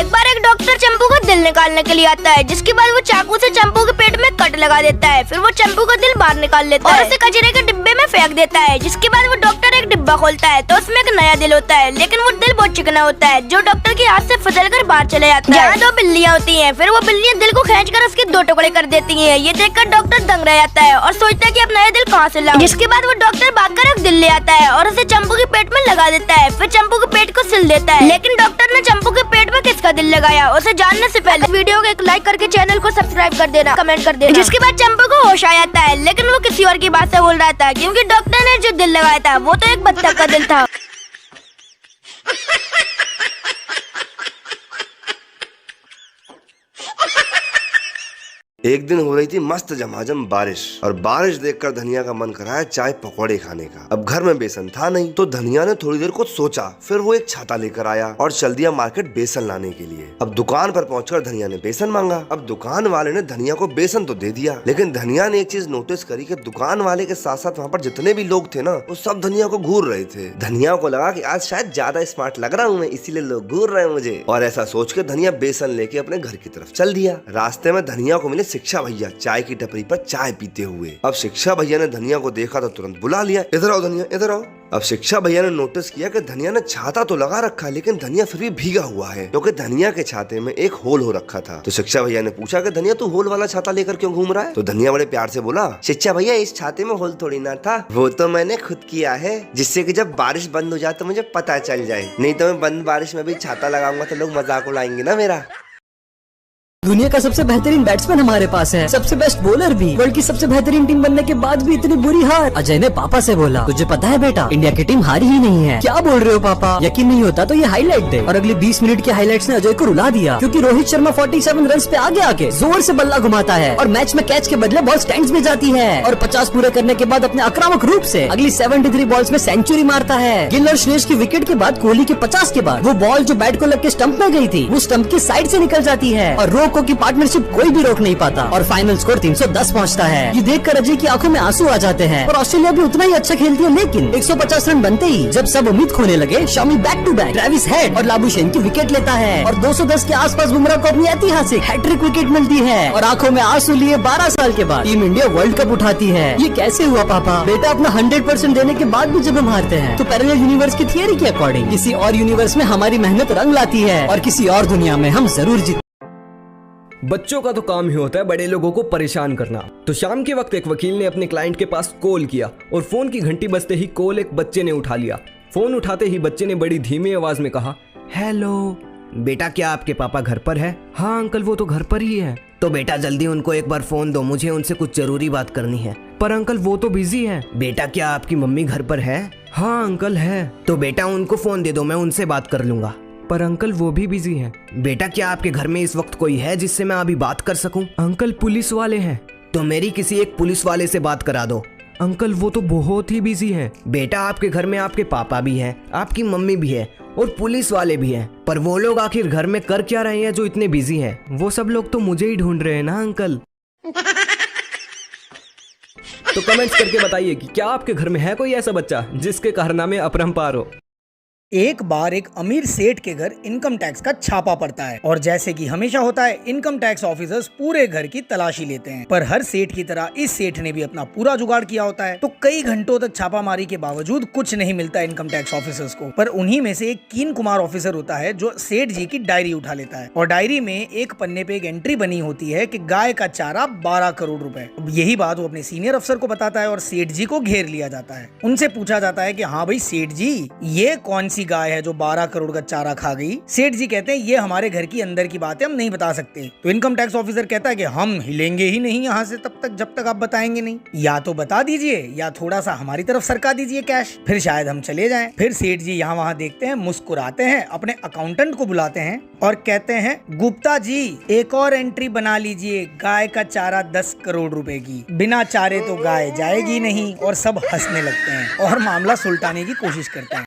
एक बार एक डॉक्टर चंपू का दिल निकालने के लिए आता है, जिसके बाद वो चाकू से चंपू के पेट में कट लगा देता है। फिर वो चंपू का दिल बाहर निकाल लेता है और उसे कचरे के डिब्बे में फेंक देता है। जिसके बाद वो डॉक्टर एक डिब्बा खोलता है तो उसमें एक नया दिल होता है, लेकिन वो दिल बहुत चिकना होता है, जो डॉक्टर के हाथ से फिसल कर बाहर चले जाता है। जहाँ दो बिल्लियाँ होती हैं, फिर वो बिल्लियाँ दिल को खींचकर उसके दो टुकड़े कर देती हैं। ये देखकर डॉक्टर दंग रह जाता है और सोचता है कि अब नया दिल कहाँ से लाऊं। जिसके बाद वो डॉक्टर भागकर एक दिल ले आता है और उसे चंपू के पेट में लगा देता है। फिर चंपू के पेट को सिल देता है, लेकिन डॉक्टर ने चंपू के पेट में किसका दिल लगाया उसे जानने से पहले वीडियो को एक लाइक करके चैनल को सब्सक्राइब कर देना, कमेंट कर देना। जिसके बाद चंपू को होश आ जाता है, लेकिन वो किसी और की बात से बोल रहा था, क्योंकि डॉक्टर ने जो दिल लगाया था वो तो एक बत्तख का दिल था। एक दिन हो रही थी मस्त झमाझम बारिश, और बारिश देखकर धनिया का मन कराया चाय पकौड़े खाने का। अब घर में बेसन था नहीं, तो धनिया ने थोड़ी देर कुछ सोचा, फिर वो एक छाता लेकर आया और चल दिया मार्केट बेसन लाने के लिए। अब दुकान पर पहुंचकर धनिया ने बेसन मांगा। अब दुकान वाले ने धनिया को बेसन तो दे दिया, लेकिन धनिया ने एक चीज नोटिस करी कि दुकान वाले के साथ साथ वहाँ पर जितने भी लोग थे ना, वो सब धनिया को घूर रहे थे। धनिया को लगा कि आज शायद ज्यादा स्मार्ट लग रहा हूँ मैं, इसीलिए लोग घूर रहे हैं मुझे। और ऐसा सोच के धनिया बेसन लेके अपने घर की तरफ चल दिया। रास्ते में धनिया को मिले शिक्षा भैया चाय की टपरी पर चाय पीते हुए। अब शिक्षा भैया ने धनिया को देखा तो तुरंत बुला लिया, इधर आओ धनिया, इधर आओ। अब शिक्षा भैया ने नोटिस किया कि धनिया ने छाता तो लगा रखा, लेकिन धनिया फिर भी भीगा हुआ है, क्योंकि धनिया के छाते में एक होल हो रखा था। तो शिक्षा भैया ने पूछा कि धनिया तू होल वाला छाता लेकर क्यों घूम रहा है? तो धनिया बड़े प्यार से बोला, शिक्षा भैया इस छाते में होल थोड़ी ना था, वो तो मैंने खुद किया है, जिससे कि जब बारिश बंद हो जाए तो मुझे पता चल जाए, नहीं तो मैं बंद बारिश में भी छाता लगाऊंगा तो लोग मजाक उड़ाएंगे ना मेरा। दुनिया का सबसे बेहतरीन बैट्समैन हमारे पास है, सबसे बेस्ट बॉलर भी। वर्ल्ड की सबसे बेहतरीन टीम बनने के बाद भी इतनी बुरी हार। अजय ने पापा से बोला, तुझे पता है बेटा, इंडिया की टीम हारी ही नहीं है। क्या बोल रहे हो पापा? यकीन नहीं होता तो ये हाईलाइट दे। और अगले 20 मिनट के हाईलाइट्स ने अजय को रुला दिया, क्योंकि रोहित शर्मा 47 रन पे आगे आके जोर से बल्ला घुमाता है और मैच में कैच के बदले बॉल स्टैंड्स में जाती है, और 50 पूरे करने के बाद अपने आक्रामक रूप से अगली 73 बॉल्स में सेंचुरी मारता है। गिल और श्रेयस की विकेट के बाद कोहली के 50 के बाद वो बॉल जो बैट को लग के स्टंप में गई थी, वो स्टंप के साइड से निकल जाती है और रोको की पार्टनरशिप कोई भी रोक नहीं पाता, और फाइनल स्कोर 310 पहुंचता है। ये देखकर अजय की आंखों में आंसू आ जाते हैं। और ऑस्ट्रेलिया भी उतना ही अच्छा खेलती है, लेकिन 150 रन बनते ही जब सब उम्मीद खोने लगे, Shami back to back Travis Head और लाबुशेन की विकेट लेता है, और 210 के आसपास बुमराह को अपनी ऐतिहासिक हैट्रिक विकेट मिलती है, और आंखों में आंसू लिए 12 साल के बाद टीम इंडिया वर्ल्ड कप उठाती है। ये कैसे हुआ पापा? बेटा, अपना 100% देने के बाद भी जब हम हारते हैं तो पैरेलल यूनिवर्स की थियरी के अकॉर्डिंग किसी और यूनिवर्स में हमारी मेहनत रंग लाती है, और किसी और दुनिया में हम जरूर जीत। बच्चों का तो काम ही होता है बड़े लोगों को परेशान करना। तो शाम के वक्त एक वकील ने अपने क्लाइंट के पास कॉल किया, और फोन की घंटी बजते ही कॉल एक बच्चे ने उठा लिया। फोन उठाते ही बच्चे ने बड़ी धीमी आवाज में कहा, हेलो बेटा, क्या आपके पापा घर पर है? हाँ अंकल, वो तो घर पर ही है। तो बेटा जल्दी उनको एक बार फोन दो, मुझे उनसे कुछ जरूरी बात करनी है। पर अंकल वो तो बिजी है। बेटा क्या आपकी मम्मी घर पर है? हाँ अंकल है। तो बेटा उनको फोन दे दो, मैं उनसे बात कर लूंगा। पर अंकल वो भी बिजी हैं। बेटा क्या आपके घर में इस वक्त कोई है जिससे मैं अभी बात कर सकूं? अंकल पुलिस वाले हैं। तो मेरी किसी एक पुलिस वाले से बात करा दो। अंकल वो तो बहुत ही बिजी हैं। बेटा आपके घर में आपके पापा भी हैं, आपकी मम्मी भी है, और पुलिस वाले भी हैं, पर वो लोग आखिर घर में कर क्या रहे हैं जो इतने बिजी हैं? वो सब लोग तो मुझे ही ढूंढ रहे हैं ना अंकल। तो कमेंट्स करके बताइए कि क्या आपके घर में है कोई ऐसा बच्चा जिसके कारनामे अपरंपार हो। एक बार एक अमीर सेठ के घर इनकम टैक्स का छापा पड़ता है, और जैसे कि हमेशा होता है, इनकम टैक्स ऑफिसर्स पूरे घर की तलाशी लेते हैं। पर हर सेठ की तरह इस सेठ ने भी अपना पूरा जुगाड़ किया होता है, तो कई घंटों तक छापामारी के बावजूद कुछ नहीं मिलता इनकम टैक्स ऑफिसर्स को। पर उन्हीं में से एक कीन कुमार ऑफिसर होता है जो सेठ जी की डायरी उठा लेता है, और डायरी में एक पन्ने पे एक एंट्री बनी होती है कि गाय का चारा 12 करोड़ रुपए। अब यही बात वो अपने सीनियर अफसर को बताता है, और सेठ जी को घेर लिया जाता है। उनसे पूछा जाता है कि हाँ भाई सेठ जी, ये कौन सी गाय है जो 12 करोड़ का चारा खा गई? सेठ जी कहते हैं ये हमारे घर की अंदर की बात है, हम नहीं बता सकते। तो इनकम टैक्स ऑफिसर कहता है कि हम हिलेंगे ही नहीं यहाँ से तब तक जब तक आप बताएंगे नहीं। या तो बता दीजिए, या थोड़ा सा हमारी तरफ सरका दीजिए कैश, फिर शायद हम चले जाएं। फिर सेठ जी यहाँ वहाँ देखते हैं, मुस्कुराते हैं, अपने अकाउंटेंट को बुलाते हैं और कहते हैं, गुप्ता जी एक और एंट्री बना लीजिए, गाय का चारा 10 करोड़ रुपए की, बिना चारे तो गाय जाएगी नहीं। और सब हंसने लगते हैं और मामला सुलटाने की कोशिश करते हैं।